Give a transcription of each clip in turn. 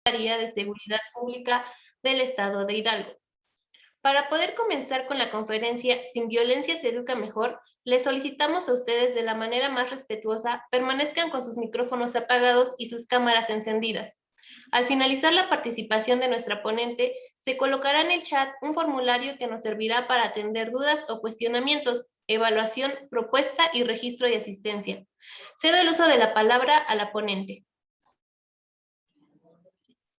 Secretaría de Seguridad Pública del Estado de Hidalgo. Para poder comenzar con la conferencia Sin violencia se educa mejor, les solicitamos a ustedes de la manera más respetuosa permanezcan con sus micrófonos apagados y sus cámaras encendidas. Al finalizar la participación de nuestra ponente, se colocará en el chat un formulario que nos servirá para atender dudas o cuestionamientos, evaluación, propuesta y registro de asistencia. Cedo el uso de la palabra a la ponente.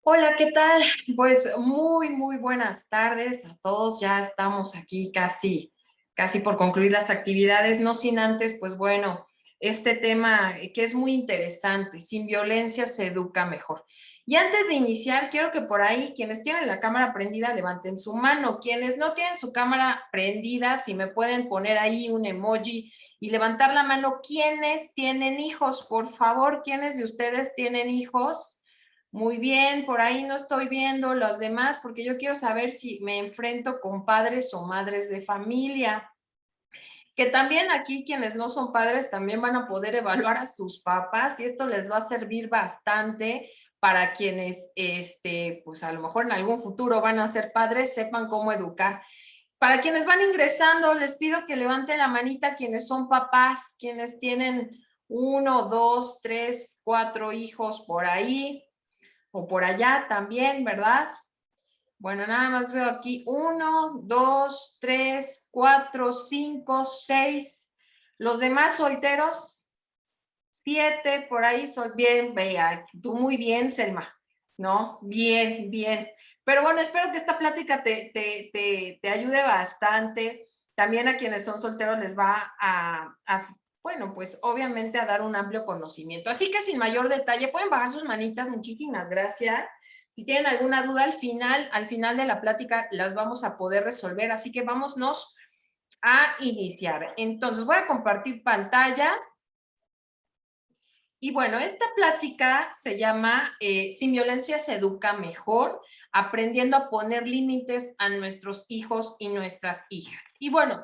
Hola, ¿qué tal? Pues muy buenas tardes a todos. Ya estamos aquí casi por concluir las actividades, no sin antes, pues bueno, este tema que es muy interesante, sin violencia se educa mejor. Y antes de iniciar, quiero que por ahí, quienes tienen la cámara prendida, levanten su mano. Quienes no tienen su cámara prendida, si me pueden poner ahí un emoji y levantar la mano. ¿Quiénes tienen hijos? Por favor, ¿quiénes de ustedes tienen hijos? Muy bien, por ahí no estoy viendo los demás porque yo quiero saber si me enfrento con padres o madres de familia. Que también aquí quienes no son padres también van a poder evaluar a sus papás y esto les va a servir bastante para quienes, pues a lo mejor en algún futuro van a ser padres, sepan cómo educar. Para quienes van ingresando, les pido que levanten la manita quienes son papás, quienes tienen 1, 2, 3, 4 hijos por ahí o por allá también, ¿verdad? Bueno, nada más veo aquí 1, 2, 3, 4, 5, 6. Los demás solteros, 7, por ahí son bien, vea, tú muy bien, Selma, ¿no? Bien. Pero bueno, espero que esta plática te ayude bastante. También a quienes son solteros les va bueno, pues obviamente a dar un amplio conocimiento. Así que sin mayor detalle, pueden bajar sus manitas, muchísimas gracias. Si tienen alguna duda al final de la plática las vamos a poder resolver, así que vámonos a iniciar. Entonces voy a compartir pantalla. Y bueno, esta plática se llama Sin violencia se educa mejor, aprendiendo a poner límites a nuestros hijos y nuestras hijas. Y bueno,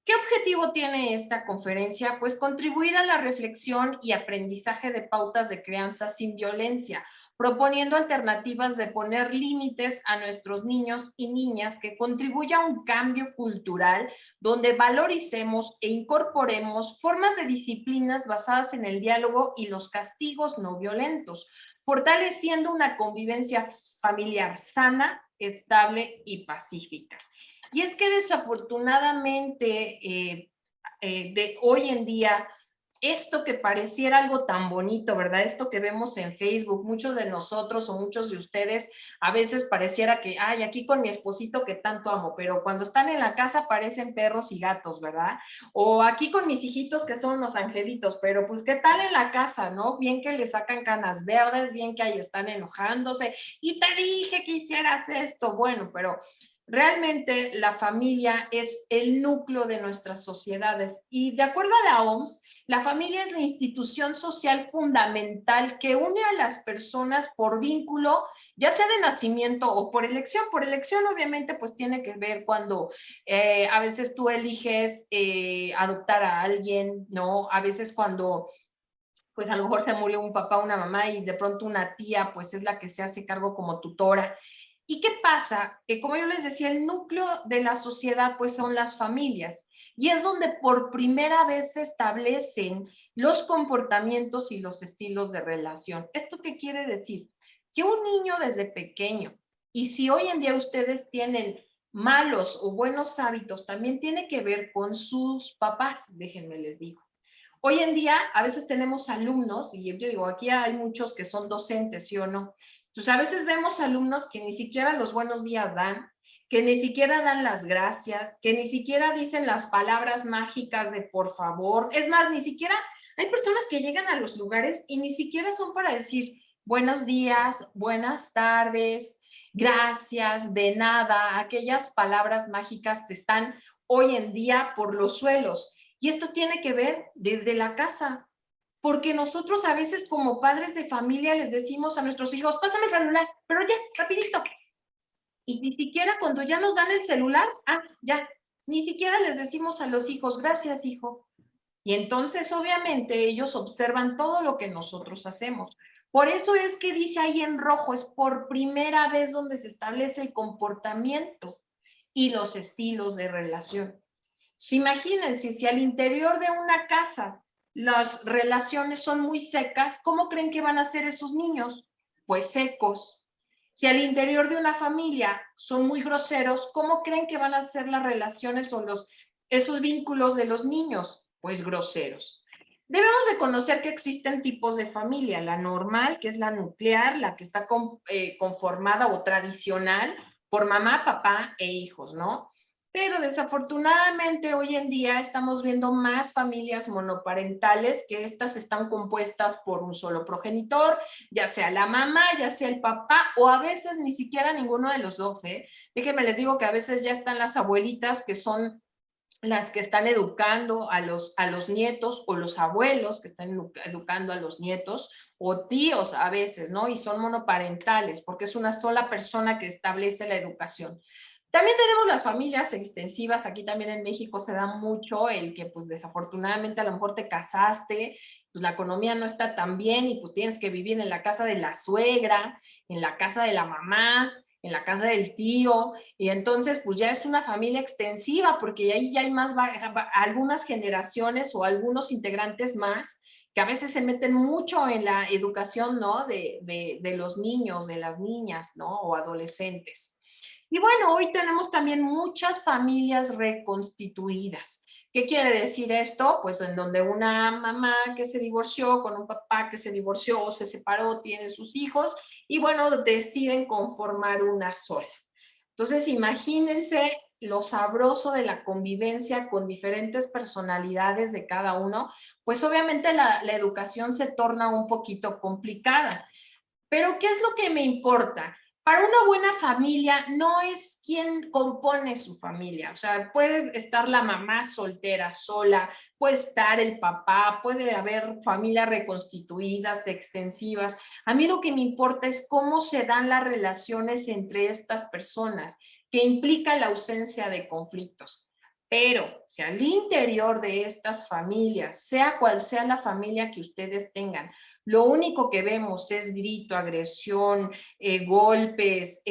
¿qué objetivo tiene esta conferencia? Pues contribuir a la reflexión y aprendizaje de pautas de crianza sin violencia, proponiendo alternativas de poner límites a nuestros niños y niñas que contribuya a un cambio cultural donde valoricemos e incorporemos formas de disciplinas basadas en el diálogo y los castigos no violentos, fortaleciendo una convivencia familiar sana, estable y pacífica. Y es que desafortunadamente de hoy en día, esto que pareciera algo tan bonito, ¿verdad? Esto que vemos en Facebook, muchos de nosotros o muchos de ustedes, a veces pareciera que, ay, aquí con mi esposito que tanto amo, pero cuando están en la casa parecen perros y gatos, ¿verdad? O aquí con mis hijitos que son unos angelitos, pero pues, ¿qué tal en la casa, no? Bien que le sacan canas verdes, bien que ahí están enojándose, y te dije que hicieras esto, bueno, pero realmente la familia es el núcleo de nuestras sociedades y de acuerdo a la OMS, la familia es la institución social fundamental que une a las personas por vínculo, ya sea de nacimiento o por elección. Por elección obviamente pues tiene que ver cuando a veces tú eliges adoptar a alguien, ¿no? A veces cuando pues a lo mejor se murió un papá, una mamá y de pronto una tía pues es la que se hace cargo como tutora. ¿Y qué pasa? Que como yo les decía, el núcleo de la sociedad pues son las familias y es donde por primera vez se establecen los comportamientos y los estilos de relación. ¿Esto qué quiere decir? Que un niño desde pequeño, y si hoy en día ustedes tienen malos o buenos hábitos, también tiene que ver con sus papás, déjenme les digo. Hoy en día a veces tenemos alumnos, y yo digo, aquí hay muchos que son docentes, ¿sí o no? Entonces a veces vemos alumnos que ni siquiera los buenos días dan, que ni siquiera dan las gracias, que ni siquiera dicen las palabras mágicas de por favor. Es más, ni siquiera hay personas que llegan a los lugares y ni siquiera son para decir buenos días, buenas tardes, gracias, de nada. Aquellas palabras mágicas están hoy en día por los suelos. Y esto tiene que ver desde la casa, porque nosotros a veces como padres de familia les decimos a nuestros hijos, pásame el celular, pero ya, rapidito. Y ni siquiera cuando ya nos dan el celular, ya, ni siquiera les decimos a los hijos, gracias, hijo. Y entonces, obviamente, ellos observan todo lo que nosotros hacemos. Por eso es que dice ahí en rojo, es por primera vez donde se establece el comportamiento y los estilos de relación. Imagínense, si al interior de una casa las relaciones son muy secas, ¿cómo creen que van a ser esos niños? Pues secos. Si al interior de una familia son muy groseros, ¿cómo creen que van a ser las relaciones o esos vínculos de los niños? Pues groseros. Debemos de conocer que existen tipos de familia, la normal, que es la nuclear, la que está conformada o tradicional por mamá, papá e hijos, ¿no? Pero desafortunadamente hoy en día estamos viendo más familias monoparentales, que estas están compuestas por un solo progenitor, ya sea la mamá, ya sea el papá, o a veces ni siquiera ninguno de los dos, ¿eh? Déjenme les digo que a veces ya están las abuelitas, que son las que están educando a los nietos, o los abuelos que están educando a los nietos, o tíos a veces, ¿no? Y son monoparentales, porque es una sola persona que establece la educación. También tenemos las familias extensivas, aquí también en México se da mucho el que pues desafortunadamente a lo mejor te casaste, pues la economía no está tan bien y pues tienes que vivir en la casa de la suegra, en la casa de la mamá, en la casa del tío, y entonces pues ya es una familia extensiva porque ahí ya hay más, algunas generaciones o algunos integrantes más que a veces se meten mucho en la educación, ¿no? De los niños, de las niñas, ¿no? O adolescentes. Y bueno, hoy tenemos también muchas familias reconstituidas. ¿Qué quiere decir esto? Pues en donde una mamá que se divorció con un papá que se divorció o se separó, tiene sus hijos y bueno, deciden conformar una sola. Entonces, imagínense lo sabroso de la convivencia con diferentes personalidades de cada uno, pues obviamente la educación se torna un poquito complicada. Pero ¿qué es lo que me importa? Para una buena familia no es quién compone su familia, o sea, puede estar la mamá soltera sola, puede estar el papá, puede haber familias reconstituidas, extensivas. A mí lo que me importa es cómo se dan las relaciones entre estas personas, que implica la ausencia de conflictos. Pero si al interior de estas familias, sea cual sea la familia que ustedes tengan, lo único que vemos es grito, agresión, golpes,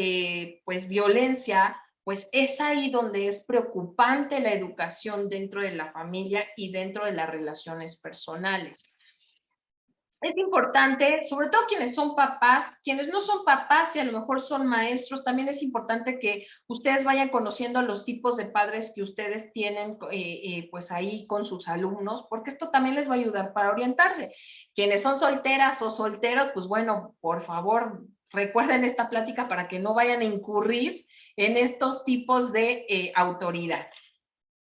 pues violencia, pues es ahí donde es preocupante la educación dentro de la familia y dentro de las relaciones personales. Es importante, sobre todo quienes son papás, quienes no son papás y a lo mejor son maestros, también es importante que ustedes vayan conociendo los tipos de padres que ustedes tienen pues ahí con sus alumnos, porque esto también les va a ayudar para orientarse. Quienes son solteras o solteros, pues bueno, por favor, recuerden esta plática para que no vayan a incurrir en estos tipos de autoridad.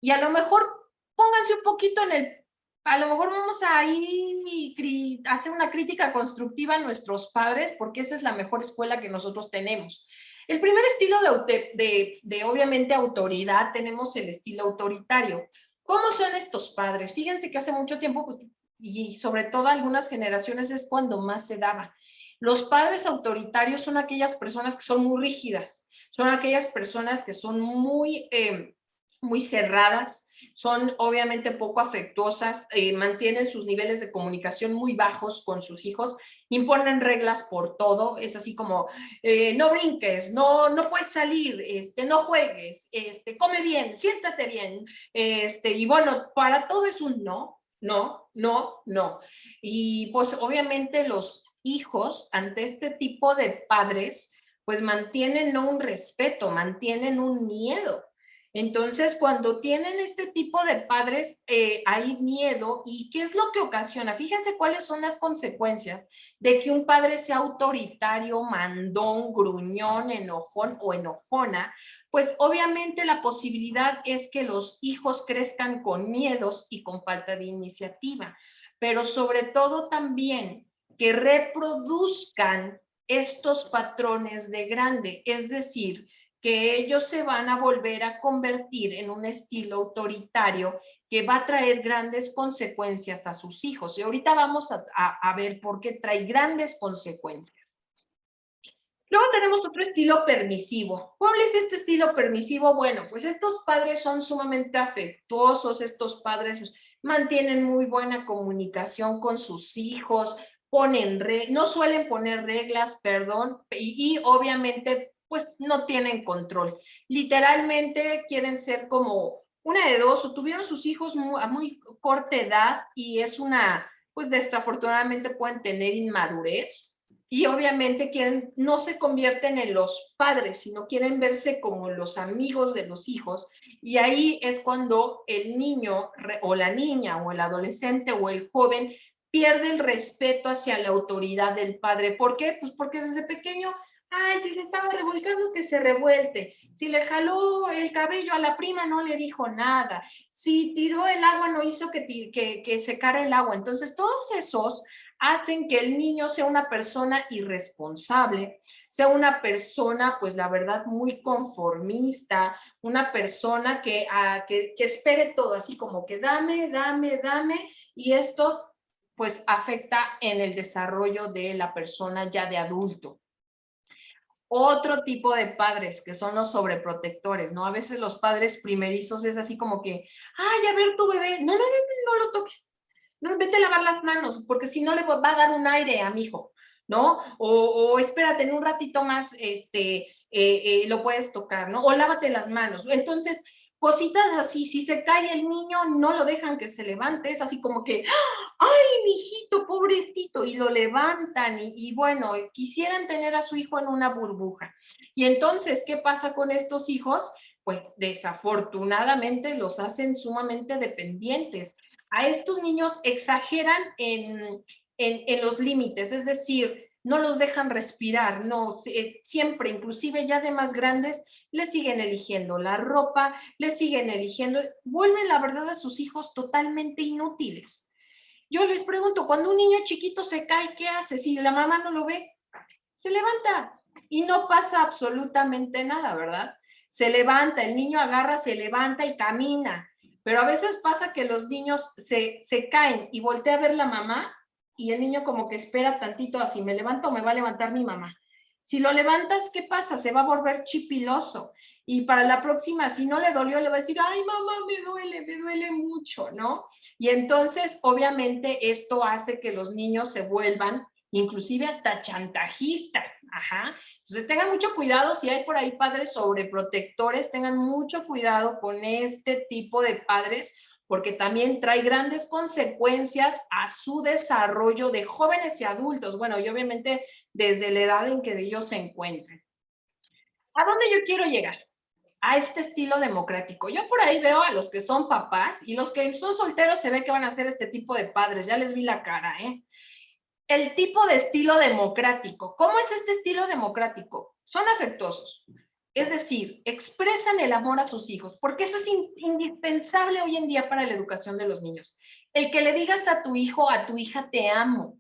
Y a lo mejor pónganse un poquito en el, a lo mejor vamos a ir a hacer una crítica constructiva a nuestros padres, porque esa es la mejor escuela que nosotros tenemos. El primer estilo de obviamente autoridad, tenemos el estilo autoritario. ¿Cómo son estos padres? Fíjense que hace mucho tiempo, pues, y sobre todo algunas generaciones es cuando más se daba. Los padres autoritarios son aquellas personas que son muy rígidas, son aquellas personas que son muy cerradas, son obviamente poco afectuosas, mantienen sus niveles de comunicación muy bajos con sus hijos, imponen reglas por todo, es así como no brinques, no puedes salir, no juegues, come bien, siéntate bien, y bueno, para todo es un no, no, no, no. Y pues obviamente los hijos ante este tipo de padres, pues mantienen no un respeto, mantienen un miedo. Entonces, cuando tienen este tipo de padres, hay miedo. ¿Y qué es lo que ocasiona? Fíjense cuáles son las consecuencias de que un padre sea autoritario, mandón, gruñón, enojón o enojona. Pues obviamente la posibilidad es que los hijos crezcan con miedos y con falta de iniciativa, pero sobre todo también que reproduzcan estos patrones de grande, es decir, que ellos se van a volver a convertir en un estilo autoritario que va a traer grandes consecuencias a sus hijos. Y ahorita vamos a ver por qué trae grandes consecuencias. Luego tenemos otro estilo permisivo. ¿Cuál es este estilo permisivo? Bueno, pues estos padres son sumamente afectuosos, estos padres mantienen muy buena comunicación con sus hijos, no suelen poner reglas, perdón, y obviamente pues no tienen control. Literalmente quieren ser como una de dos, o tuvieron sus hijos a muy corta edad y es pues desafortunadamente pueden tener inmadurez y obviamente no se convierten en los padres, sino quieren verse como los amigos de los hijos y ahí es cuando el niño o la niña o el adolescente o el joven pierde el respeto hacia la autoridad del padre. ¿Por qué? Pues porque desde pequeño, ay, si se estaba revolcando, que se revuelte. Si le jaló el cabello a la prima, no le dijo nada. Si tiró el agua, no hizo que secara el agua. Entonces, todos esos hacen que el niño sea una persona irresponsable, sea una persona, pues la verdad, muy conformista, una persona que espere todo, así como que dame, dame, dame, y esto pues afecta en el desarrollo de la persona ya de adulto. Otro tipo de padres que son los sobreprotectores, ¿no? A veces los padres primerizos es así como que, ay, a ver tu bebé, no, no, no, no, no lo toques, no, vete a lavar las manos, porque si no le va a dar un aire a mi hijo, ¿no? O espérate, en un ratito más, lo puedes tocar, ¿no? O lávate las manos. Entonces, cositas así, si se cae el niño, no lo dejan que se levante, es así como que, ay, mijito, pobrecito, y lo levantan, y bueno, quisieran tener a su hijo en una burbuja. Y entonces, ¿qué pasa con estos hijos? Pues desafortunadamente los hacen sumamente dependientes. A estos niños exageran en los límites, es decir, no los dejan respirar, no, siempre, inclusive ya de más grandes, les siguen eligiendo la ropa, les siguen eligiendo, vuelven la verdad a sus hijos totalmente inútiles. Yo les pregunto, cuando un niño chiquito se cae, ¿qué hace? Si la mamá no lo ve, se levanta y no pasa absolutamente nada, ¿verdad? Se levanta, el niño agarra, se levanta y camina. Pero a veces pasa que los niños se caen y voltea a ver la mamá y el niño como que espera tantito, así me levanto, me va a levantar mi mamá. Si lo levantas, ¿qué pasa? Se va a volver chipiloso. Y para la próxima, si no le dolió, le va a decir, ay, mamá, me duele mucho, ¿no? Y entonces, obviamente, esto hace que los niños se vuelvan inclusive hasta chantajistas. Ajá. Entonces tengan mucho cuidado, si hay por ahí padres sobreprotectores, tengan mucho cuidado con este tipo de padres, porque también trae grandes consecuencias a su desarrollo de jóvenes y adultos, bueno, y obviamente desde la edad en que ellos se encuentren. ¿A dónde yo quiero llegar? A este estilo democrático. Yo por ahí veo a los que son papás y los que son solteros se ve que van a ser este tipo de padres, ya les vi la cara, ¿eh? El tipo de estilo democrático. ¿Cómo es este estilo democrático? Son afectuosos. Es decir, expresan el amor a sus hijos, porque eso es indispensable hoy en día para la educación de los niños. El que le digas a tu hijo, a tu hija, te amo,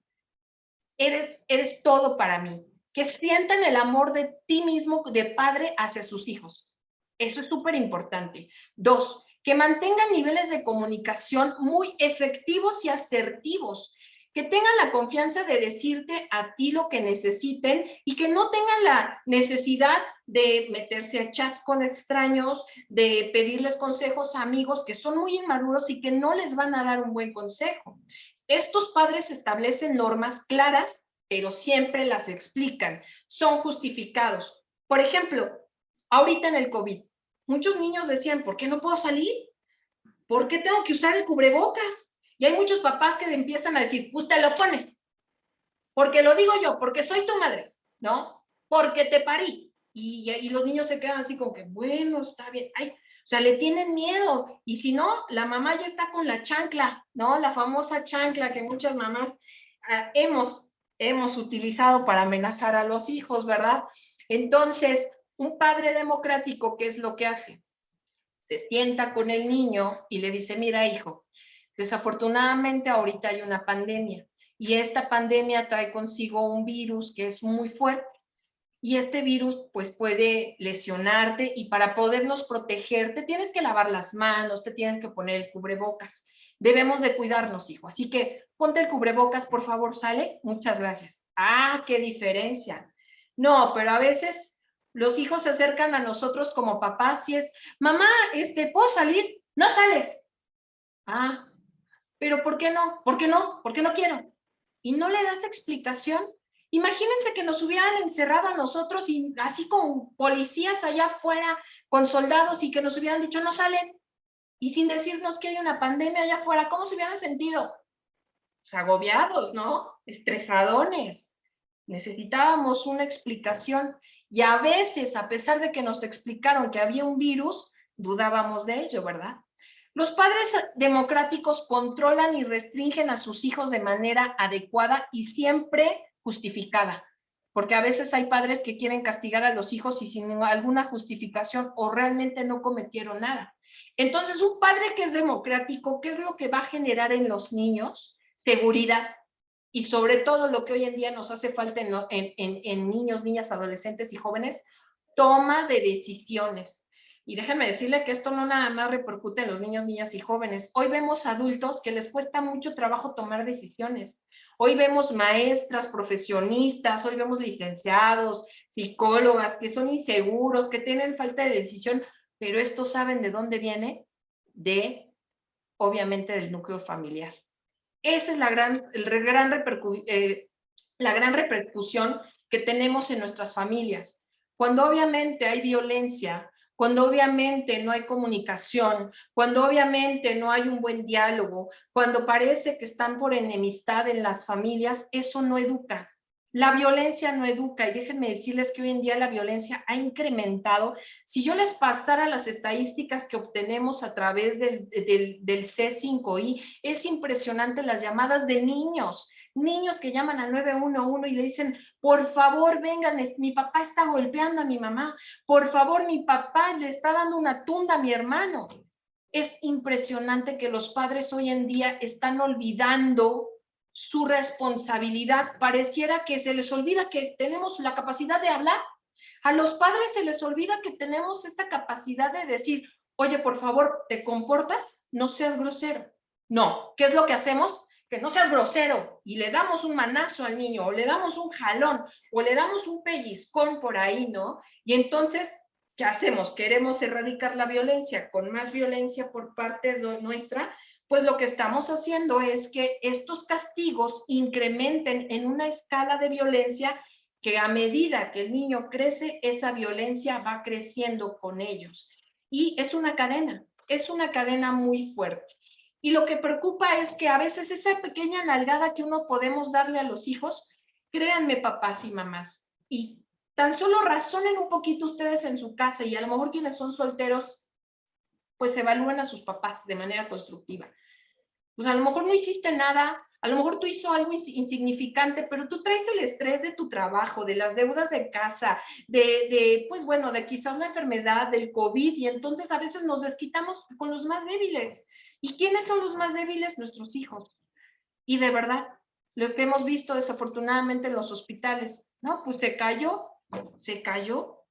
eres todo para mí. Que sientan el amor de ti mismo, de padre, hacia sus hijos. Eso es súper importante. 2, que mantengan niveles de comunicación muy efectivos y asertivos, que tengan la confianza de decirte a ti lo que necesiten y que no tengan la necesidad de meterse a chats con extraños, de pedirles consejos a amigos que son muy inmaduros y que no les van a dar un buen consejo. Estos padres establecen normas claras, pero siempre las explican, son justificados. Por ejemplo, ahorita en el COVID, muchos niños decían, ¿por qué no puedo salir? ¿Por qué tengo que usar el cubrebocas? Y hay muchos papás que empiezan a decir, pues te lo pones, porque lo digo yo, porque soy tu madre, ¿no? Porque te parí. Y los niños se quedan así como que, bueno, está bien. Ay, o sea, le tienen miedo. Y si no, la mamá ya está con la chancla, ¿no? La famosa chancla que muchas mamás hemos utilizado para amenazar a los hijos, ¿verdad? Entonces, un padre democrático, ¿qué es lo que hace? Se sienta con el niño y le dice, mira, hijo, desafortunadamente ahorita hay una pandemia y esta pandemia trae consigo un virus que es muy fuerte y este virus pues puede lesionarte y para podernos proteger te tienes que lavar las manos, te tienes que poner el cubrebocas. Debemos de cuidarnos, hijo. Así que ponte el cubrebocas, por favor, ¿sale? Muchas gracias. Ah, qué diferencia. No, pero a veces los hijos se acercan a nosotros como papás y es, mamá, ¿puedo salir? No sales. Ah, pero ¿por qué no? ¿Por qué no? ¿Por qué no quiero? y no le das explicación. Imagínense que nos hubieran encerrado a nosotros y así con policías allá afuera, con soldados, y que nos hubieran dicho no salen, y sin decirnos que hay una pandemia allá afuera. ¿Cómo se hubieran sentido? Pues agobiados, ¿no? Estresadones. Necesitábamos una explicación, y a veces, a pesar de que nos explicaron que había un virus, dudábamos de ello, ¿verdad? Los padres democráticos controlan y restringen a sus hijos de manera adecuada y siempre justificada, porque a veces hay padres que quieren castigar a los hijos y sin alguna justificación o realmente no cometieron nada. Entonces, un padre que es democrático, ¿qué es lo que va a generar en los niños? Seguridad. Y sobre todo lo que hoy en día nos hace falta en niños, niñas, adolescentes y jóvenes, toma de decisiones. Y déjenme decirle que esto no nada más repercute en los niños, niñas y jóvenes. Hoy vemos adultos que les cuesta mucho trabajo tomar decisiones. Hoy vemos maestras, profesionistas, hoy vemos licenciados, psicólogas que son inseguros, que tienen falta de decisión, pero estos saben de dónde viene, obviamente, del núcleo familiar. Esa es la gran repercusión que tenemos en nuestras familias. Cuando obviamente hay violencia, cuando obviamente no hay comunicación, cuando obviamente no hay un buen diálogo, cuando parece que están por enemistad en las familias, eso no educa. La violencia no educa, y déjenme decirles que hoy en día la violencia ha incrementado. Si yo les pasara las estadísticas que obtenemos a través del C5I, es impresionante las llamadas de niños que llaman al 911 y le dicen, por favor, vengan, mi papá está golpeando a mi mamá, por favor, mi papá le está dando una tunda a mi hermano. Es impresionante que los padres hoy en día están olvidando su responsabilidad. Pareciera que se les olvida que tenemos la capacidad de hablar. A los padres se les olvida que tenemos esta capacidad de decir, oye, por favor, ¿te comportas? No seas grosero. No, ¿qué es lo que hacemos? Que no seas grosero, y le damos un manazo al niño, o le damos un jalón, o le damos un pellizcón por ahí, ¿no? Y entonces, ¿qué hacemos? Queremos erradicar la violencia con más violencia por parte nuestra. Pues lo que estamos haciendo es que estos castigos incrementen en una escala de violencia que a medida que el niño crece, esa violencia va creciendo con ellos. Y es una cadena muy fuerte. Y lo que preocupa es que a veces esa pequeña nalgada que uno podemos darle a los hijos, créanme, papás y mamás, y tan solo razonen un poquito ustedes en su casa, y a lo mejor quienes son solteros, pues evalúen a sus papás de manera constructiva. Pues a lo mejor no hiciste nada, a lo mejor tú hizo algo insignificante, pero tú traes el estrés de tu trabajo, de las deudas de casa, pues bueno, de quizás la enfermedad, del COVID, y entonces a veces nos desquitamos con los más débiles. ¿Y quiénes son los más débiles? Nuestros hijos. Y de verdad, lo que hemos visto desafortunadamente en los hospitales, ¿no? Pues se cayó.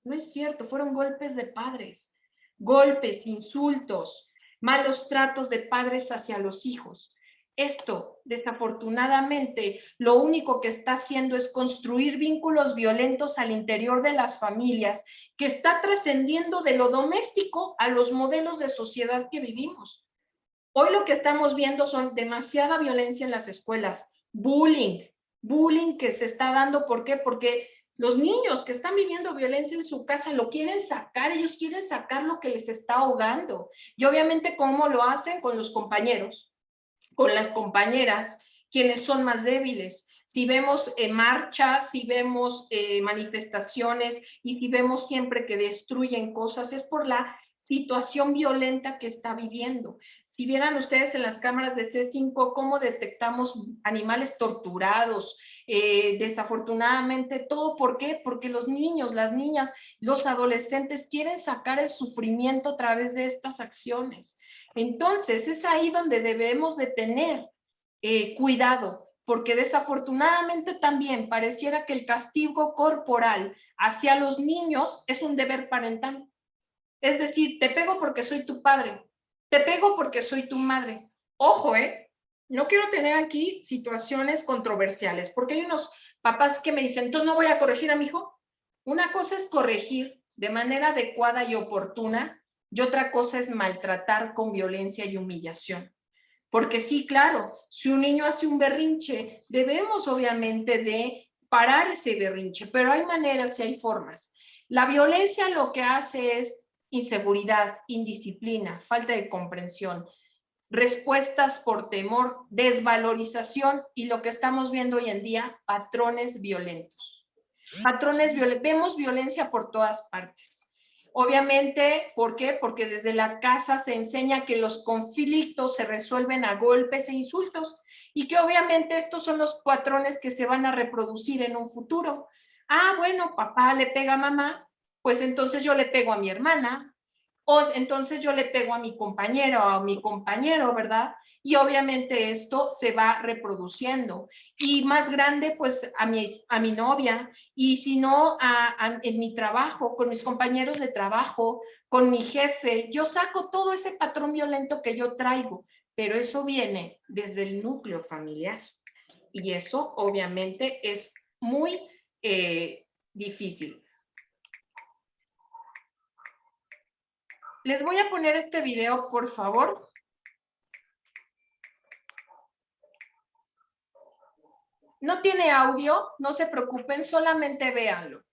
No es cierto, fueron golpes de padres, golpes, insultos, malos tratos de padres hacia los hijos. Esto, desafortunadamente, lo único que está haciendo es construir vínculos violentos al interior de las familias, que está trascendiendo de lo doméstico a los modelos de sociedad que vivimos. Hoy lo que estamos viendo son demasiada violencia en las escuelas, bullying que se está dando. ¿Por qué? Porque los niños que están viviendo violencia en su casa lo quieren sacar, ellos quieren sacar lo que les está ahogando. Y obviamente, ¿cómo lo hacen? Con los compañeros, con las compañeras, quienes son más débiles. Si vemos marchas, si vemos manifestaciones, y si vemos siempre que destruyen cosas, es por la situación violenta que está viviendo. Si vieran ustedes en las cámaras de C5 cómo detectamos animales torturados, desafortunadamente todo, ¿por qué? Porque los niños, las niñas, los adolescentes quieren sacar el sufrimiento a través de estas acciones. Entonces, es ahí donde debemos de tener cuidado, porque desafortunadamente también pareciera que el castigo corporal hacia los niños es un deber parental. Es decir, te pego porque soy tu padre, te pego porque soy tu madre. Ojo, no quiero tener aquí situaciones controversiales, porque hay unos papás que me dicen, entonces no voy a corregir a mi hijo. Una cosa es corregir de manera adecuada y oportuna, y otra cosa es maltratar con violencia y humillación. Porque sí, claro, si un niño hace un berrinche, debemos obviamente de parar ese berrinche, pero hay maneras y hay formas. La violencia lo que hace es inseguridad, indisciplina, falta de comprensión, respuestas por temor, desvalorización y lo que estamos viendo hoy en día, patrones violentos. Vemos violencia por todas partes. Obviamente, ¿por qué? Porque desde la casa se enseña que los conflictos se resuelven a golpes e insultos y que obviamente estos son los patrones que se van a reproducir en un futuro. Ah, bueno, papá le pega a mamá, pues entonces yo le pego a mi hermana, o entonces yo le pego a mi compañero o a mi compañero, ¿verdad? Y obviamente esto se va reproduciendo. Y más grande, pues a mi novia, y si no, en mi trabajo, con mis compañeros de trabajo, con mi jefe, yo saco todo ese patrón violento que yo traigo, pero eso viene desde el núcleo familiar. Y eso obviamente es muy difícil. Les voy a poner este video, por favor. No tiene audio, no se preocupen, solamente véanlo.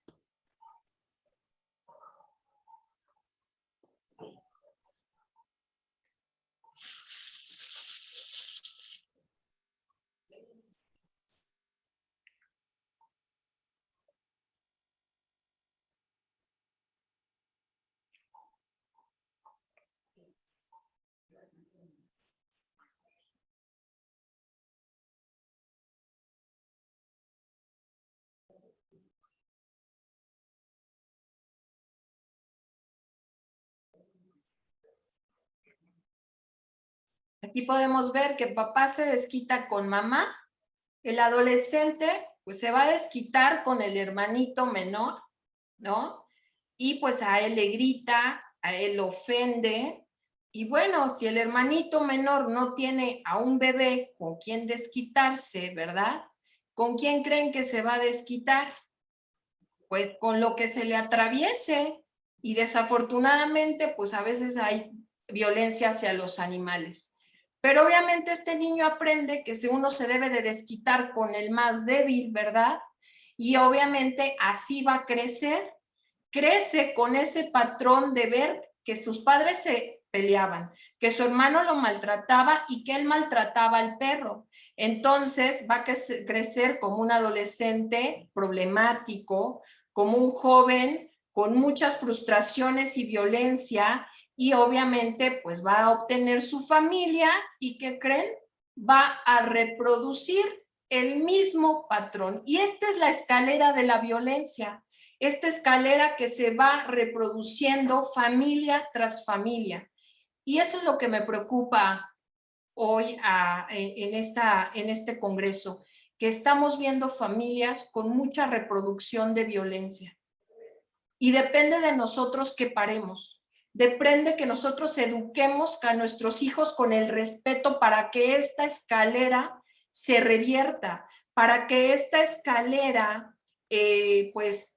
Aquí podemos ver que papá se desquita con mamá, el adolescente pues se va a desquitar con el hermanito menor, ¿no? Y pues a él le grita, a él lo ofende, y bueno, si el hermanito menor no tiene a un bebé con quien desquitarse, ¿verdad? ¿Con quién creen que se va a desquitar? Pues con lo que se le atraviese, y desafortunadamente pues a veces hay violencia hacia los animales. Pero obviamente este niño aprende que si uno se debe de desquitar con el más débil, ¿verdad? Y obviamente así va a crecer. Crece con ese patrón de ver que sus padres se peleaban, que su hermano lo maltrataba y que él maltrataba al perro. Entonces va a crecer como un adolescente problemático, como un joven con muchas frustraciones y violencia, y obviamente pues va a obtener su familia y ¿qué creen? Va a reproducir el mismo patrón. Y esta es la escalera de la violencia, esta escalera que se va reproduciendo familia tras familia. Y eso es lo que me preocupa hoy en este congreso, que estamos viendo familias con mucha reproducción de violencia. Y depende de nosotros que paremos. Depende que nosotros eduquemos a nuestros hijos con el respeto para que esta escalera se revierta, para que esta escalera pues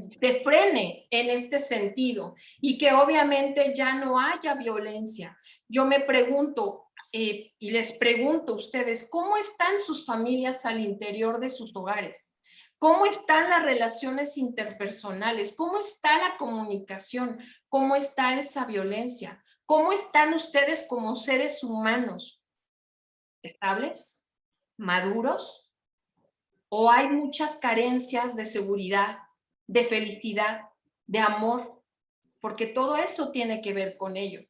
se frene en este sentido y que obviamente ya no haya violencia. Yo me pregunto y les pregunto a ustedes, ¿cómo están sus familias al interior de sus hogares? ¿Cómo están las relaciones interpersonales? ¿Cómo está la comunicación? ¿Cómo está esa violencia? ¿Cómo están ustedes como seres humanos? ¿Estables? ¿Maduros? ¿O hay muchas carencias de seguridad, de felicidad, de amor? Porque todo eso tiene que ver con ello.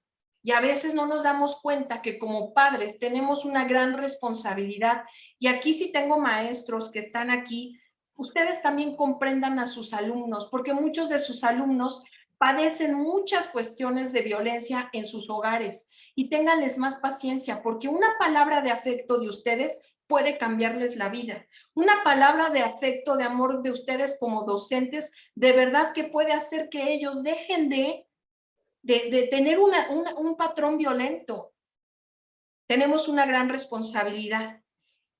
Y a veces no nos damos cuenta que como padres tenemos una gran responsabilidad. Y aquí sí tengo maestros que están aquí. Ustedes también comprendan a sus alumnos, porque muchos de sus alumnos padecen muchas cuestiones de violencia en sus hogares. Y ténganles más paciencia, porque una palabra de afecto de ustedes puede cambiarles la vida. Una palabra de afecto, de amor de ustedes como docentes, de verdad que puede hacer que ellos dejen de tener un patrón violento. Tenemos una gran responsabilidad.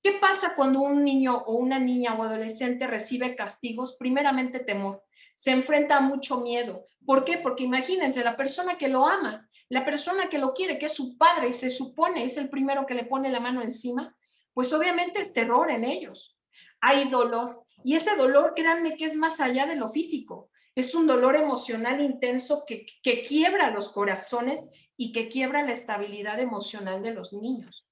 ¿Qué pasa cuando un niño o una niña o adolescente recibe castigos? Primeramente temor. se enfrenta a mucho miedo. ¿Por qué? Porque imagínense, la persona que lo ama, la persona que lo quiere, que es su padre y se supone es el primero que le pone la mano encima, pues obviamente es terror en ellos. Hay dolor y ese dolor, créanme que es más allá de lo físico. Es un dolor emocional intenso que quiebra los corazones y que quiebra la estabilidad emocional de los niños.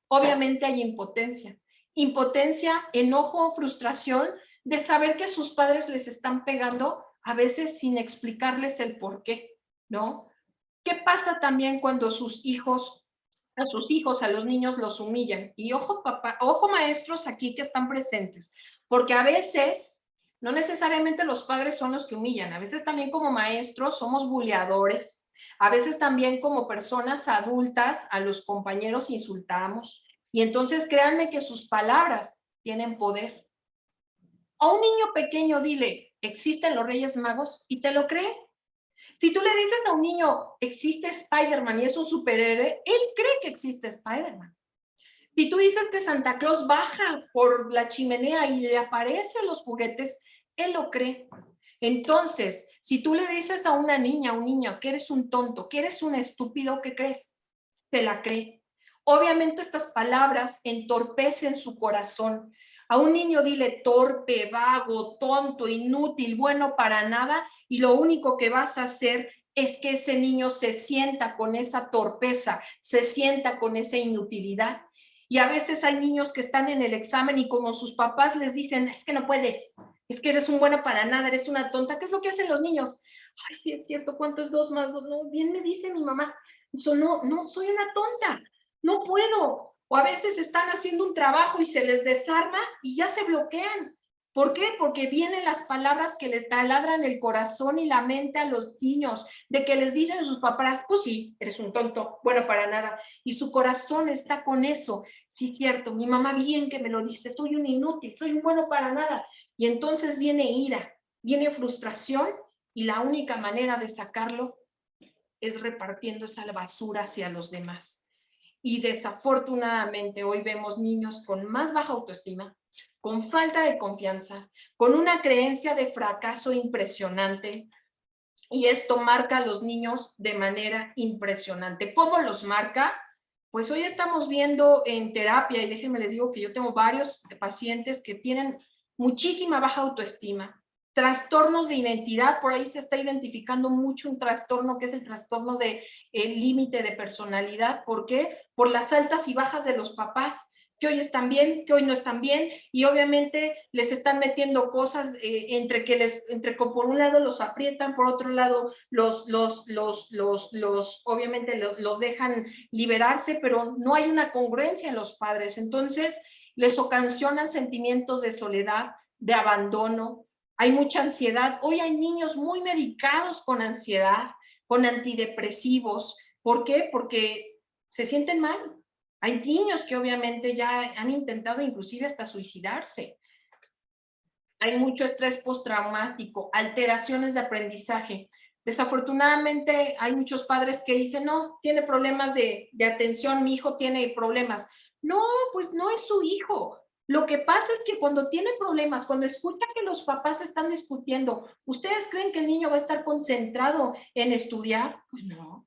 Obviamente hay impotencia. Impotencia, enojo, frustración de saber que sus padres les están pegando a veces sin explicarles el por qué, ¿no? ¿Qué pasa también cuando a sus hijos, a los niños los humillan? Y ojo, papá, ojo maestros aquí que están presentes, porque a veces no necesariamente los padres son los que humillan, a veces también como maestros somos buleadores, a veces también como personas adultas a los compañeros insultamos. Y entonces créanme que sus palabras tienen poder. A un niño pequeño dile, ¿existen los Reyes Magos? Y te lo cree. Si tú le dices a un niño, existe Spider-Man y es un superhéroe, él cree que existe Spider-Man. Si tú dices que Santa Claus baja por la chimenea y le aparecen los juguetes, él lo cree. Entonces, si tú le dices a una niña, a un niño, que eres un tonto, que eres un estúpido, ¿qué crees? Te la cree. Obviamente estas palabras entorpecen su corazón. A un niño dile torpe, vago, tonto, inútil, bueno para nada, y lo único que vas a hacer es que ese niño se sienta con esa torpeza, se sienta con esa inutilidad. Y a veces hay niños que están en el examen y como sus papás les dicen, es que no puedes, es que eres un bueno para nada, eres una tonta. ¿Qué es lo que hacen los niños? Ay, sí es cierto, ¿cuánto es 2 más 2? No, bien me dice mi mamá. Yo no, soy una tonta, no puedo. O a veces están haciendo un trabajo y se les desarma y ya se bloquean. ¿Por qué? Porque vienen las palabras que le taladran el corazón y la mente a los niños, de que les dicen a sus papás, pues sí, eres un tonto, bueno para nada. Y su corazón está con eso. Sí, cierto, mi mamá bien que me lo dice, soy un inútil, soy un bueno para nada. Y entonces viene ira, viene frustración y la única manera de sacarlo es repartiendo esa basura hacia los demás. Y desafortunadamente hoy vemos niños con más baja autoestima, con falta de confianza, con una creencia de fracaso impresionante. Y esto marca a los niños de manera impresionante. ¿Cómo los marca? Pues hoy estamos viendo en terapia, y déjenme les digo que yo tengo varios pacientes que tienen muchísima baja autoestima, trastornos de identidad, por ahí se está identificando mucho un trastorno que es el trastorno de límite de personalidad. ¿Por qué? Por las altas y bajas de los papás, que hoy están bien, que hoy no están bien, y obviamente les están metiendo cosas entre por un lado los aprietan, por otro lado obviamente los dejan liberarse, pero no hay una congruencia en los padres. Entonces les ocasionan sentimientos de soledad, de abandono. Hay mucha ansiedad. Hoy hay niños muy medicados con ansiedad, con antidepresivos. ¿Por qué? Porque se sienten mal. Hay niños que obviamente ya han intentado inclusive hasta suicidarse. Hay mucho estrés postraumático, alteraciones de aprendizaje. Desafortunadamente hay muchos padres que dicen, no, tiene problemas de atención, mi hijo tiene problemas. No, pues no es su hijo. Lo que pasa es que cuando tiene problemas, cuando escucha que los papás están discutiendo, ¿ustedes creen que el niño va a estar concentrado en estudiar? Pues no.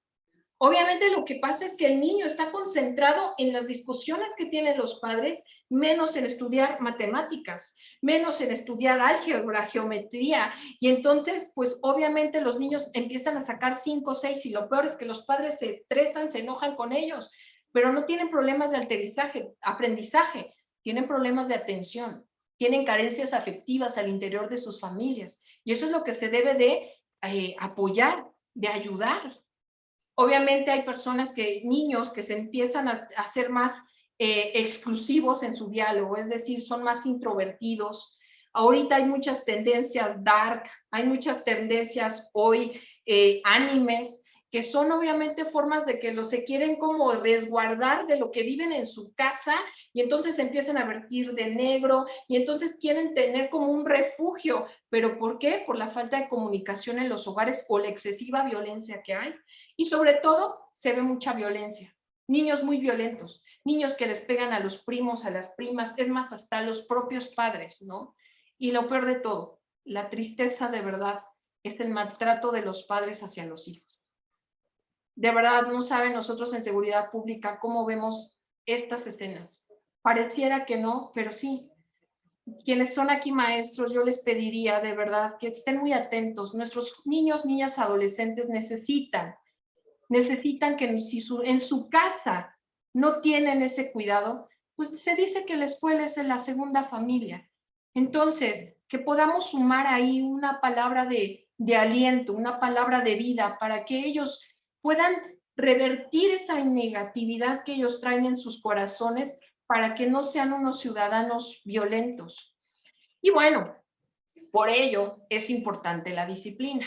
Obviamente lo que pasa es que el niño está concentrado en las discusiones que tienen los padres, menos en estudiar matemáticas, menos en estudiar álgebra, geometría, y entonces pues obviamente los niños empiezan a sacar 5, 6 y lo peor es que los padres se estresan, se enojan con ellos, pero no tienen problemas de aprendizaje, tienen problemas de atención, tienen carencias afectivas al interior de sus familias, y eso es lo que se debe de apoyar, de ayudar. Obviamente hay personas niños que se empiezan a ser más exclusivos en su diálogo, es decir, son más introvertidos. Ahorita hay muchas tendencias dark, hay muchas tendencias hoy animes, que son obviamente formas de que los se quieren como resguardar de lo que viven en su casa y entonces empiezan a vestir de negro y entonces quieren tener como un refugio. ¿Pero por qué? Por la falta de comunicación en los hogares o la excesiva violencia que hay. Y sobre todo se ve mucha violencia, niños muy violentos, niños que les pegan a los primos, a las primas, es más, hasta a los propios padres, ¿no? Y lo peor de todo, la tristeza de verdad es el maltrato de los padres hacia los hijos. De verdad, no saben nosotros en seguridad pública cómo vemos estas escenas. Pareciera que no, pero sí. Quienes son aquí maestros, yo les pediría de verdad que estén muy atentos. Nuestros niños, niñas, adolescentes necesitan que si en su casa no tienen ese cuidado, pues se dice que la escuela es la segunda familia. Entonces, que podamos sumar ahí una palabra de aliento, una palabra de vida para que ellos puedan revertir esa negatividad que ellos traen en sus corazones para que no sean unos ciudadanos violentos. Y bueno, por ello es importante la disciplina.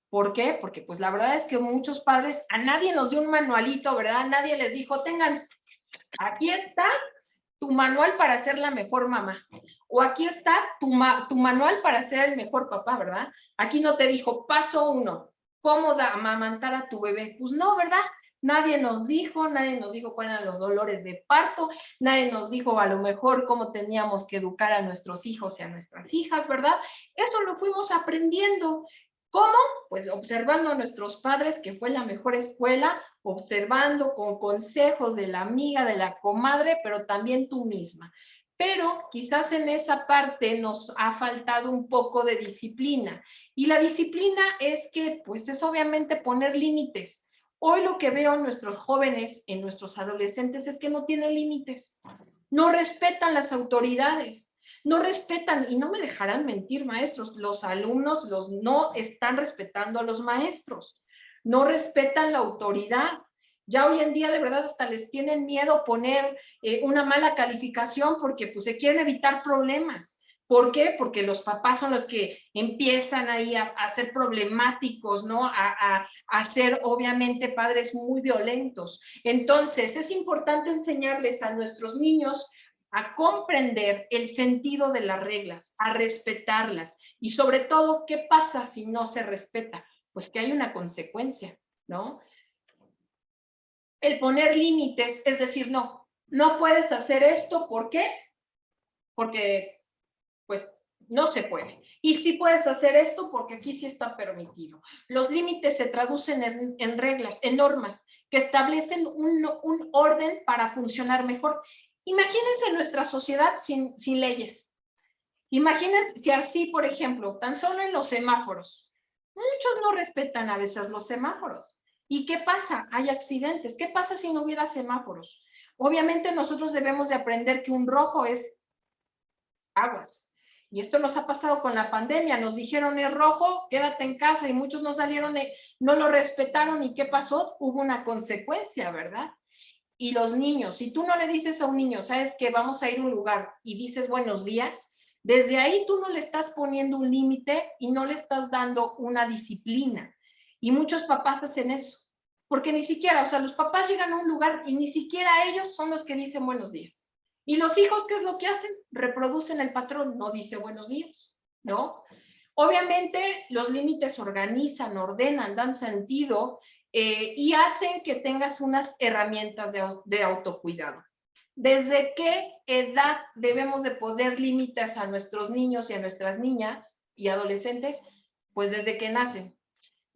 ¿Por qué? Porque pues la verdad es que muchos padres, a nadie nos dio un manualito, ¿verdad? Nadie les dijo, tengan, aquí está tu manual para ser la mejor mamá. O aquí está tu manual para ser el mejor papá, ¿verdad? Aquí no te dijo, paso 1, ¿cómo amamantar a tu bebé? Pues no, ¿verdad? Nadie nos dijo cuáles eran los dolores de parto, nadie nos dijo a lo mejor cómo teníamos que educar a nuestros hijos y a nuestras hijas, ¿verdad? Eso lo fuimos aprendiendo. ¿Cómo? Pues observando a nuestros padres, que fue la mejor escuela, observando con consejos de la amiga, de la comadre, pero también tú misma. Pero quizás en esa parte nos ha faltado un poco de disciplina. Y la disciplina es que, pues es obviamente poner límites. Hoy lo que veo en nuestros jóvenes, en nuestros adolescentes, es que no tienen límites. No respetan las autoridades. No respetan, y no me dejarán mentir, maestros, los alumnos no están respetando a los maestros, no respetan la autoridad. Ya hoy en día de verdad hasta les tienen miedo poner una mala calificación porque pues se quieren evitar problemas. ¿Por qué? Porque los papás son los que empiezan ahí a ser problemáticos, ¿no? A ser obviamente padres muy violentos. Entonces es importante enseñarles a nuestros niños a comprender el sentido de las reglas, a respetarlas y sobre todo, ¿qué pasa si no se respeta? Pues que hay una consecuencia, ¿no? El poner límites, es decir, no puedes hacer esto, ¿por qué? Porque, pues, no se puede. Y sí puedes hacer esto porque aquí sí está permitido. Los límites se traducen en reglas, en normas, que establecen un orden para funcionar mejor. Imagínense nuestra sociedad sin leyes. Imagínense si así, por ejemplo, tan solo en los semáforos. Muchos no respetan a veces los semáforos. ¿Y qué pasa? Hay accidentes. ¿Qué pasa si no hubiera semáforos? Obviamente nosotros debemos de aprender que un rojo es aguas. Y esto nos ha pasado con la pandemia. Nos dijeron es rojo, quédate en casa y muchos no salieron, no lo respetaron. ¿Y qué pasó? Hubo una consecuencia, ¿verdad? Y los niños, si tú no le dices a un niño, sabes que vamos a ir a un lugar y dices buenos días, desde ahí tú no le estás poniendo un límite y no le estás dando una disciplina. Y muchos papás hacen eso, porque ni siquiera, o sea, los papás llegan a un lugar y ni siquiera ellos son los que dicen buenos días. Y los hijos, ¿qué es lo que hacen? Reproducen el patrón, no dice buenos días, ¿no? Obviamente los límites organizan, ordenan, dan sentido y hacen que tengas unas herramientas de autocuidado. ¿Desde qué edad debemos de poner límites a nuestros niños y a nuestras niñas y adolescentes? Pues desde que nacen.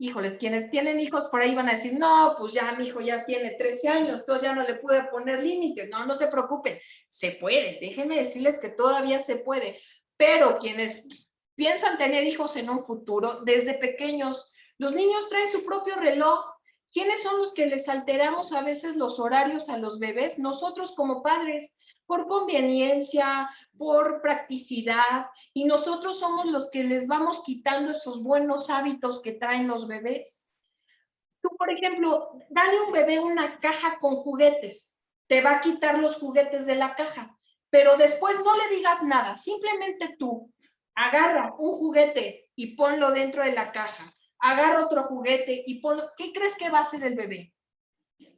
Híjoles, quienes tienen hijos por ahí van a decir, no, pues ya mi hijo ya tiene 13 años, entonces ya no le pude poner límites. No, no se preocupen, se puede. Déjenme decirles que todavía se puede. Pero quienes piensan tener hijos en un futuro, desde pequeños, los niños traen su propio reloj. ¿Quiénes son los que les alteramos a veces los horarios a los bebés? Nosotros como padres, por conveniencia, por practicidad, y nosotros somos los que les vamos quitando esos buenos hábitos que traen los bebés. Tú, por ejemplo, dale a un bebé una caja con juguetes, te va a quitar los juguetes de la caja, pero después no le digas nada, simplemente tú agarra un juguete y ponlo dentro de la caja, agarra otro juguete y ponlo. ¿Qué crees que va a hacer el bebé?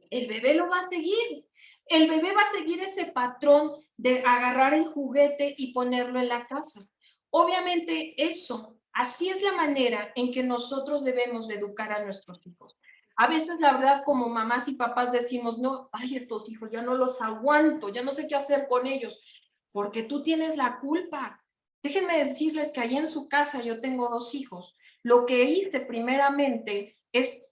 El bebé lo va a seguir. El bebé va a seguir ese patrón de agarrar el juguete y ponerlo en la casa. Obviamente eso, así es la manera en que nosotros debemos de educar a nuestros hijos. A veces la verdad como mamás y papás decimos, no, ay, estos hijos ya no los aguanto, ya no sé qué hacer con ellos, porque tú tienes la culpa. Déjenme decirles que ahí en su casa yo tengo 2 hijos. Lo que hice primeramente es,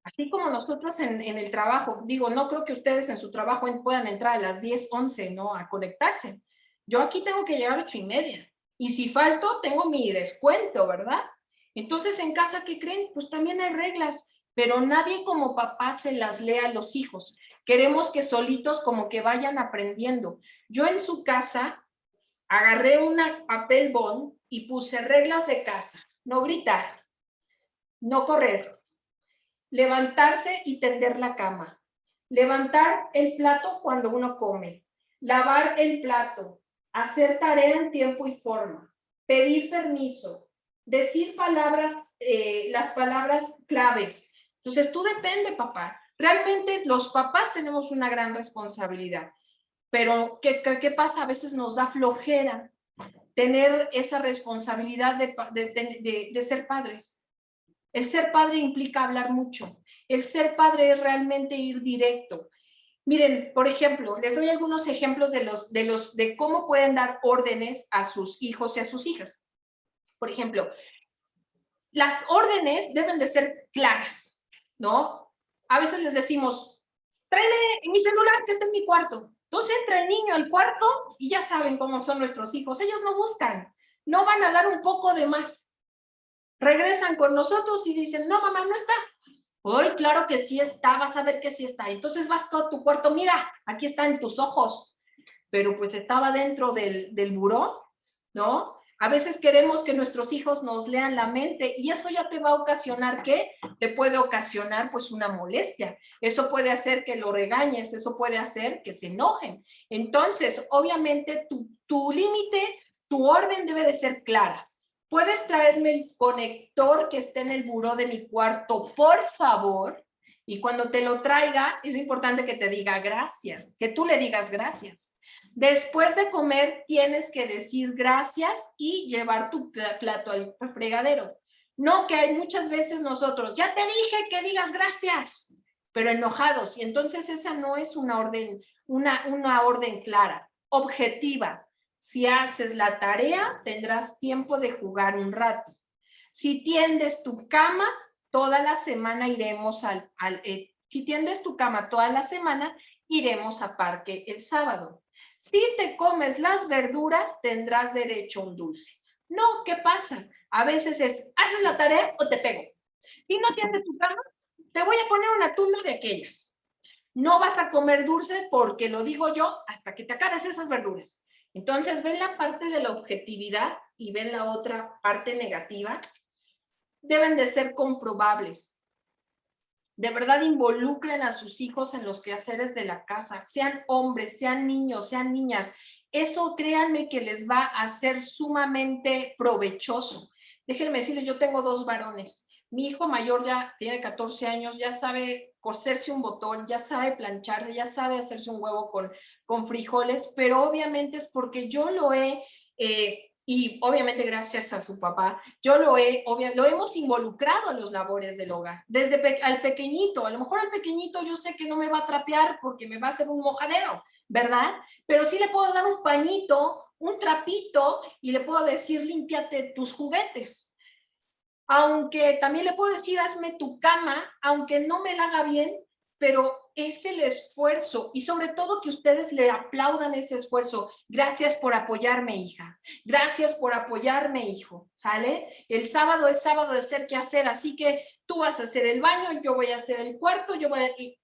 así como nosotros en el trabajo, digo, no creo que ustedes en su trabajo puedan entrar a las 10, 11, ¿no? A conectarse. Yo aquí tengo que llegar a 8:30. Y si falto, tengo mi descuento, ¿verdad? Entonces, en casa, ¿qué creen? Pues también hay reglas, pero nadie como papá se las lee a los hijos. Queremos que solitos como que vayan aprendiendo. Yo en su casa agarré una papel bond y puse reglas de casa. No gritar, no correr, levantarse y tender la cama, levantar el plato cuando uno come, lavar el plato, hacer tarea en tiempo y forma, pedir permiso, decir palabras, las palabras claves. Entonces, tú depende, papá. Realmente los papás tenemos una gran responsabilidad, pero ¿qué pasa? A veces nos da flojera tener esa responsabilidad de ser padres. El ser padre implica hablar mucho. El ser padre es realmente ir directo. Miren, por ejemplo, les doy algunos ejemplos de cómo pueden dar órdenes a sus hijos y a sus hijas. Por ejemplo, las órdenes deben de ser claras, ¿no? A veces les decimos, tráeme mi celular que está en mi cuarto. Entonces entra el niño al cuarto y ya saben cómo son nuestros hijos. Ellos no buscan, no van a dar un poco de más. Regresan con nosotros y dicen, no, mamá, no está. Hoy, claro que sí está, vas a ver que sí está. Entonces vas todo a tu cuarto, mira, aquí está en tus ojos. Pero pues estaba dentro del buró, ¿no? A veces queremos que nuestros hijos nos lean la mente y eso ya te va a ocasionar, ¿qué? Te puede ocasionar pues una molestia. Eso puede hacer que lo regañes, eso puede hacer que se enojen. Entonces, obviamente, tu límite, tu orden debe de ser clara. ¿Puedes traerme el conector que esté en el buró de mi cuarto, por favor? Y cuando te lo traiga, es importante que te diga gracias, que tú le digas gracias. Después de comer, tienes que decir gracias y llevar tu plato al fregadero. No, que hay muchas veces nosotros, ya te dije que digas gracias, pero enojados. Y entonces esa no es una orden clara, objetiva. Si haces la tarea, tendrás tiempo de jugar un rato. Si tiendes tu cama, toda la semana iremos si tiendes tu cama toda la semana, iremos a parque el sábado. Si te comes las verduras, tendrás derecho a un dulce. No, ¿qué pasa? A veces es, ¿haces la tarea o te pego? Si no tiendes tu cama, te voy a poner una tunda de aquellas. No vas a comer dulces porque lo digo yo hasta que te acabes esas verduras. Entonces, ven la parte de la objetividad y ven la otra parte negativa. Deben de ser comprobables. De verdad involucren a sus hijos en los quehaceres de la casa, sean hombres, sean niños, sean niñas. Eso créanme que les va a ser sumamente provechoso. Déjenme decirles, yo tengo 2 varones. Mi hijo mayor ya tiene 14 años, ya sabe coserse un botón, ya sabe plancharse, ya sabe hacerse un huevo con frijoles, pero obviamente es porque yo lo he y obviamente gracias a su papá, lo hemos involucrado en los labores del hogar, desde al pequeñito, a lo mejor al pequeñito yo sé que no me va a trapear porque me va a hacer un mojadero, ¿verdad? Pero sí le puedo dar un pañito, un trapito y le puedo decir, límpiate tus juguetes. Aunque también le puedo decir, hazme tu cama, aunque no me la haga bien, pero es el esfuerzo y sobre todo que ustedes le aplaudan ese esfuerzo. Gracias por apoyarme, hija. Gracias por apoyarme, hijo. ¿Sale? El sábado es sábado de hacer qué hacer, así que tú vas a hacer el baño, yo voy a hacer el cuarto,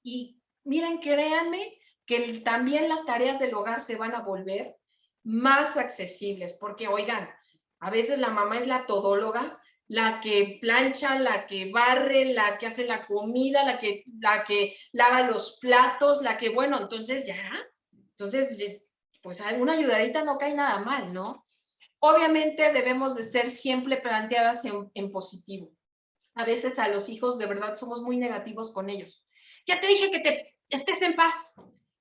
y miren, créanme que también las tareas del hogar se van a volver más accesibles, porque oigan, a veces la mamá es la todóloga, la que plancha, la que barre, la que hace la comida, la que lava los platos, la que, bueno, entonces ya, entonces, pues una ayudadita no cae nada mal, ¿no? Obviamente debemos de ser siempre planteadas en positivo. A veces a los hijos de verdad somos muy negativos con ellos. Ya te dije que te estés en paz,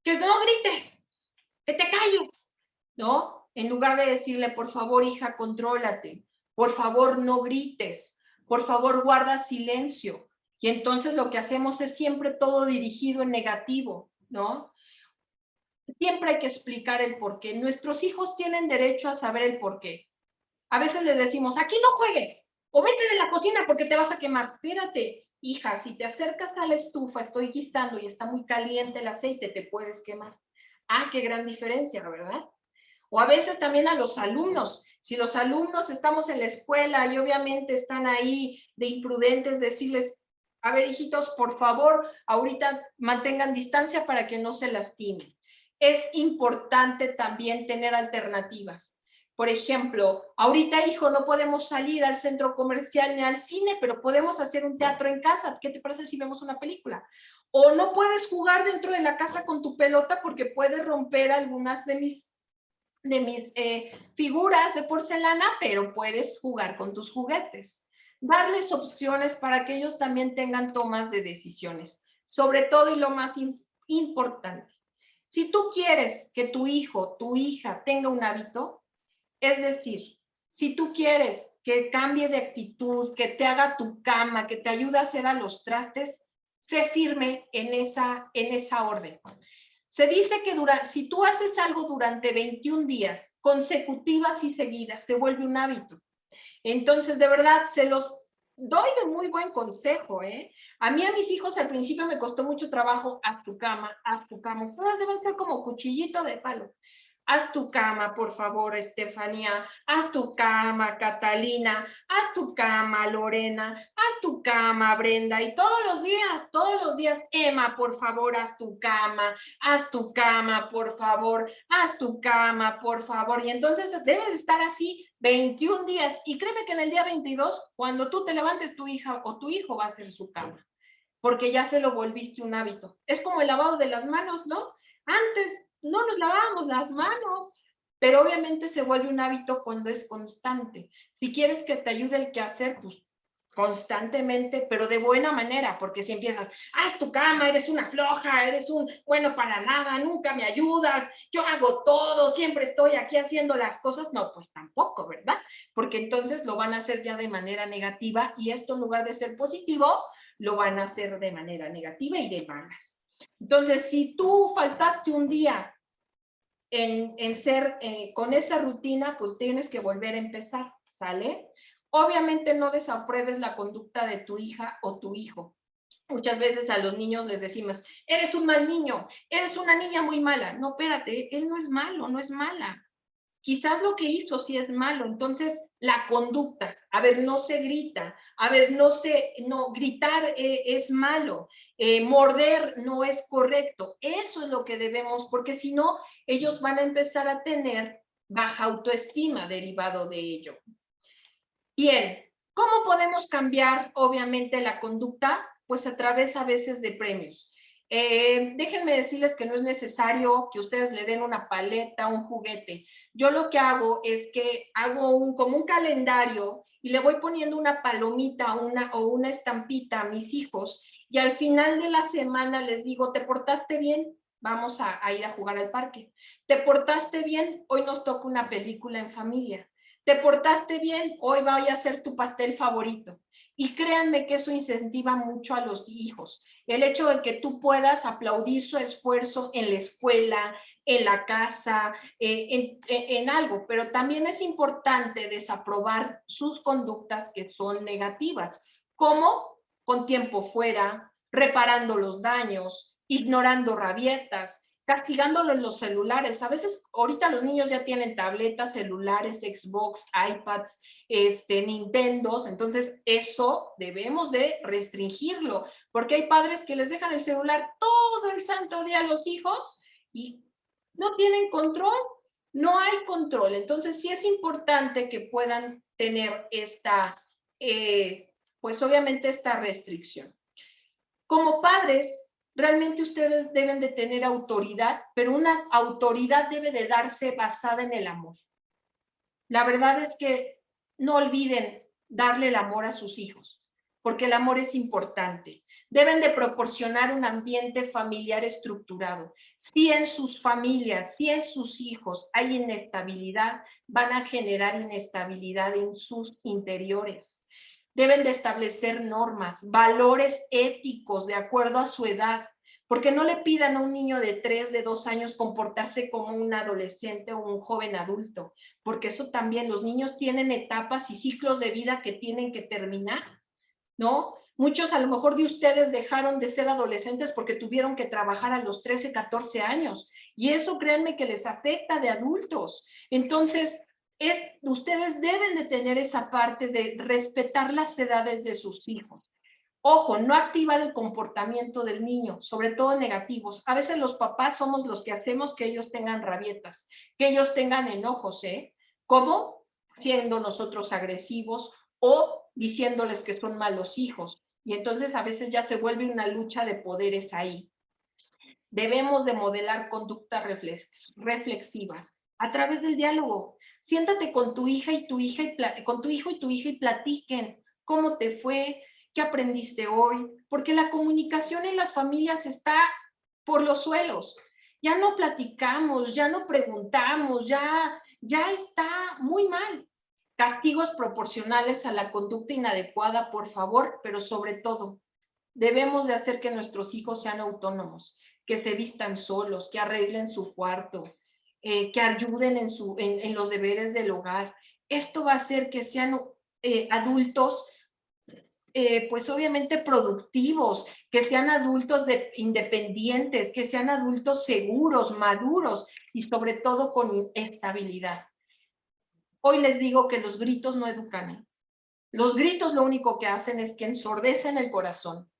que no grites, que te calles, ¿no? En lugar de decirle, por favor, hija, contrólate, por favor, no grites, por favor, guarda silencio. Y entonces lo que hacemos es siempre todo dirigido en negativo, ¿no? Siempre hay que explicar el por qué. Nuestros hijos tienen derecho a saber el por qué. A veces les decimos, aquí no juegues, o vete de la cocina porque te vas a quemar. Espérate, hija, si te acercas a la estufa, estoy guisando y está muy caliente el aceite, te puedes quemar. Ah, qué gran diferencia, ¿verdad? O a veces también a los alumnos. Si los alumnos estamos en la escuela y obviamente están ahí de imprudentes, decirles, a ver, hijitos, por favor, ahorita mantengan distancia para que no se lastimen. Es importante también tener alternativas. Por ejemplo, ahorita, hijo, no podemos salir al centro comercial ni al cine, pero podemos hacer un teatro en casa. ¿Qué te parece si vemos una película? O no puedes jugar dentro de la casa con tu pelota porque puedes romper algunas de mis figuras de porcelana, pero puedes jugar con tus juguetes. Darles opciones para que ellos también tengan tomas de decisiones. Sobre todo y lo más importante, si tú quieres que tu hijo, tu hija tenga un hábito, es decir, si tú quieres que cambie de actitud, que te haga tu cama, que te ayude a hacer a los trastes, sé firme en esa orden. Se dice que si tú haces algo durante 21 días consecutivas y seguidas, se vuelve un hábito. Entonces, de verdad, se los doy de muy buen consejo, ¿eh? A mí, a mis hijos, al principio me costó mucho trabajo, haz tu cama, haz tu cama. Todas deben ser como cuchillito de palo. Haz tu cama, por favor, Estefanía. Haz tu cama, Catalina. Haz tu cama, Lorena. Haz tu cama, Brenda. Y todos los días, Emma, por favor, haz tu cama. Haz tu cama, por favor. Haz tu cama, por favor. Y entonces debes estar así 21 días. Y créeme que en el día 22, cuando tú te levantes, tu hija o tu hijo va a hacer su cama. Porque ya se lo volviste un hábito. Es como el lavado de las manos, ¿no? Antes no nos lavábamos las manos, pero obviamente se vuelve un hábito cuando es constante. Si quieres que te ayude el quehacer, pues constantemente, pero de buena manera, porque si empiezas, haz tu cama, eres una floja, eres un bueno para nada, nunca me ayudas, yo hago todo, siempre estoy aquí haciendo las cosas, no, pues tampoco, ¿verdad? Porque entonces lo van a hacer ya de manera negativa y esto en lugar de ser positivo, lo van a hacer de manera negativa y de malas. Entonces, si tú faltaste un día en ser con esa rutina, pues tienes que volver a empezar, ¿sale? Obviamente no desapruebes la conducta de tu hija o tu hijo. Muchas veces a los niños les decimos, eres un mal niño, eres una niña muy mala. No, espérate, él no es malo, no es mala. Quizás lo que hizo sí es malo, entonces la conducta, a ver, no se grita, a ver, no, gritar es malo, morder no es correcto, eso es lo que debemos, porque si no, ellos van a empezar a tener baja autoestima derivado de ello. Bien, ¿cómo podemos cambiar obviamente la conducta? Pues a través a veces de premios. Déjenme decirles que no es necesario que ustedes le den una paleta, un juguete. Yo lo que hago es que hago como un calendario y le voy poniendo una palomita o una estampita a mis hijos y al final de la semana les digo, ¿te portaste bien? Vamos a ir a jugar al parque. ¿Te portaste bien? Hoy nos toca una película en familia. ¿Te portaste bien? Hoy voy a hacer tu pastel favorito. Y créanme que eso incentiva mucho a los hijos. El hecho de que tú puedas aplaudir su esfuerzo en la escuela, en la casa, en algo, pero también es importante desaprobar sus conductas que son negativas, como con tiempo fuera, reparando los daños, ignorando rabietas, castigándolo en los celulares. A veces, ahorita los niños ya tienen tabletas, celulares, Xbox, iPads, Nintendos, entonces eso debemos de restringirlo, porque hay padres que les dejan el celular todo el santo día a los hijos y no tienen control, no hay control. Entonces sí es importante que puedan tener pues obviamente esta restricción. Como padres, realmente ustedes deben de tener autoridad, pero una autoridad debe de darse basada en el amor. La verdad es que no olviden darle el amor a sus hijos, porque el amor es importante. Deben de proporcionar un ambiente familiar estructurado. Si en sus familias, si en sus hijos hay inestabilidad, van a generar inestabilidad en sus interiores. Deben de establecer normas, valores éticos de acuerdo a su edad, porque no le pidan a un niño de 3, de 2 años comportarse como un adolescente o un joven adulto, porque eso también, los niños tienen etapas y ciclos de vida que tienen que terminar, ¿no? Muchos a lo mejor de ustedes dejaron de ser adolescentes porque tuvieron que trabajar a los 13, 14 años, y eso créanme que les afecta de adultos. Entonces, ustedes deben de tener esa parte de respetar las edades de sus hijos. Ojo, no activar el comportamiento del niño, sobre todo negativos. A veces los papás somos los que hacemos que ellos tengan rabietas, que ellos tengan enojos, ¿eh? ¿Cómo? Siendo nosotros agresivos o diciéndoles que son malos hijos. Y entonces a veces ya se vuelve una lucha de poderes ahí. Debemos de modelar conductas reflexivas a través del diálogo. Siéntate con tu hija y tu hija con tu hijo y tu hija y platiquen cómo te fue, qué aprendiste hoy, porque la comunicación en las familias está por los suelos. Ya no platicamos, ya no preguntamos, ya está muy mal. Castigos proporcionales a la conducta inadecuada, por favor, pero sobre todo, debemos de hacer que nuestros hijos sean autónomos, que se vistan solos, que arreglen su cuarto, que ayuden en los deberes del hogar. Esto va a hacer que sean adultos, pues obviamente productivos, que sean adultos independientes, que sean adultos seguros, maduros y sobre todo con estabilidad. Hoy les digo que los gritos no educan, ¿eh? Los gritos lo único que hacen es que ensordecen el corazón,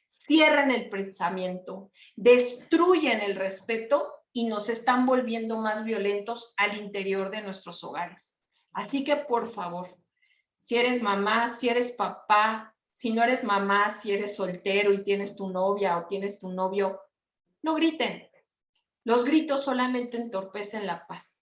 cierran el pensamiento, destruyen el respeto y nos están volviendo más violentos al interior de nuestros hogares. Así que, por favor, si eres mamá, si eres papá, si no eres mamá, si eres soltero y tienes tu novia o tienes tu novio, no griten. Los gritos solamente entorpecen la paz.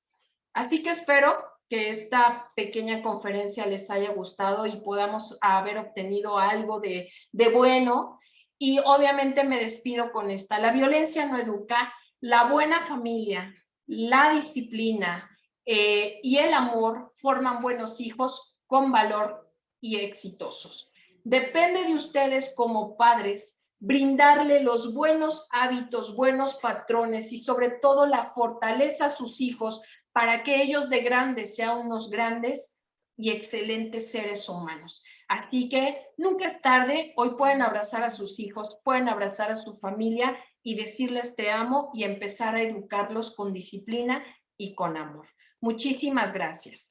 Así que espero que esta pequeña conferencia les haya gustado y podamos haber obtenido algo de bueno. Y obviamente me despido con esta. La violencia no educa, la buena familia, la disciplina y el amor forman buenos hijos con valor y exitosos. Depende de ustedes como padres brindarle los buenos hábitos, buenos patrones y sobre todo la fortaleza a sus hijos para que ellos de grandes sean unos grandes y excelentes seres humanos. Así que nunca es tarde, hoy pueden abrazar a sus hijos, pueden abrazar a su familia y decirles te amo y empezar a educarlos con disciplina y con amor. Muchísimas gracias.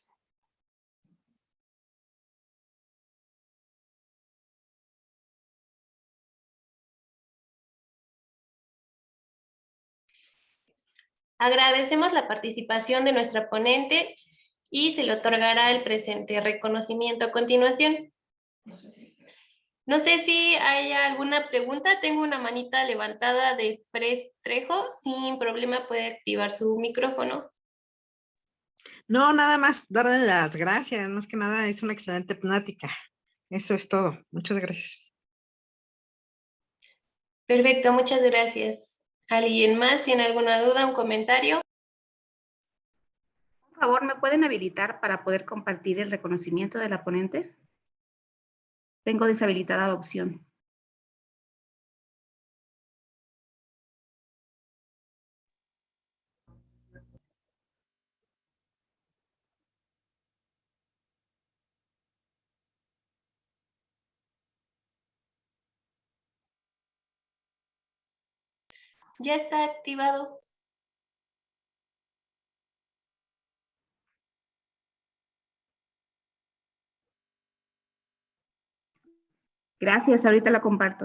Agradecemos la participación de nuestra ponente y se le otorgará el presente reconocimiento a continuación. No sé si hay alguna pregunta. Tengo una manita levantada de Fres Trejo. Sin problema puede activar su micrófono. No, nada más darle las gracias. Más que nada es una excelente plática. Eso es todo. Muchas gracias. Perfecto, muchas gracias. ¿Alguien más tiene alguna duda, un comentario? Por favor, ¿me pueden habilitar para poder compartir el reconocimiento de la ponente? Tengo deshabilitada la opción. Ya está activado. Gracias, ahorita la comparto.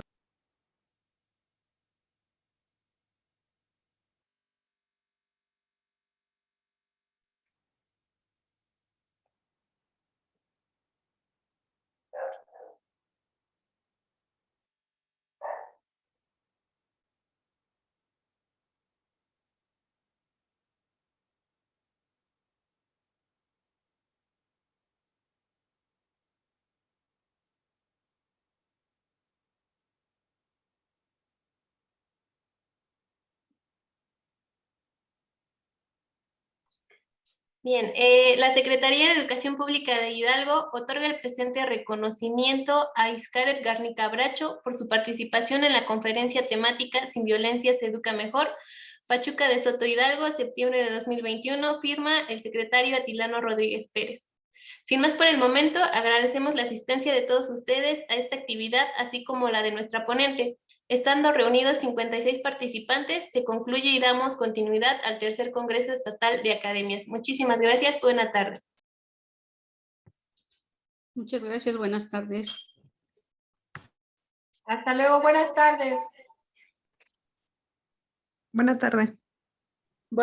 Bien, la Secretaría de Educación Pública de Hidalgo otorga el presente reconocimiento a Iscaret Garnica Bracho por su participación en la conferencia temática Sin Violencia se educa mejor, Pachuca de Soto Hidalgo, septiembre de 2021, firma el secretario Atilano Rodríguez Pérez. Sin más por el momento, agradecemos la asistencia de todos ustedes a esta actividad, así como la de nuestra ponente. Estando reunidos 56 participantes, se concluye y damos continuidad al tercer Congreso Estatal de Academias. Muchísimas gracias. Buena tarde. Muchas gracias. Buenas tardes. Hasta luego. Buenas tardes. Buena tarde.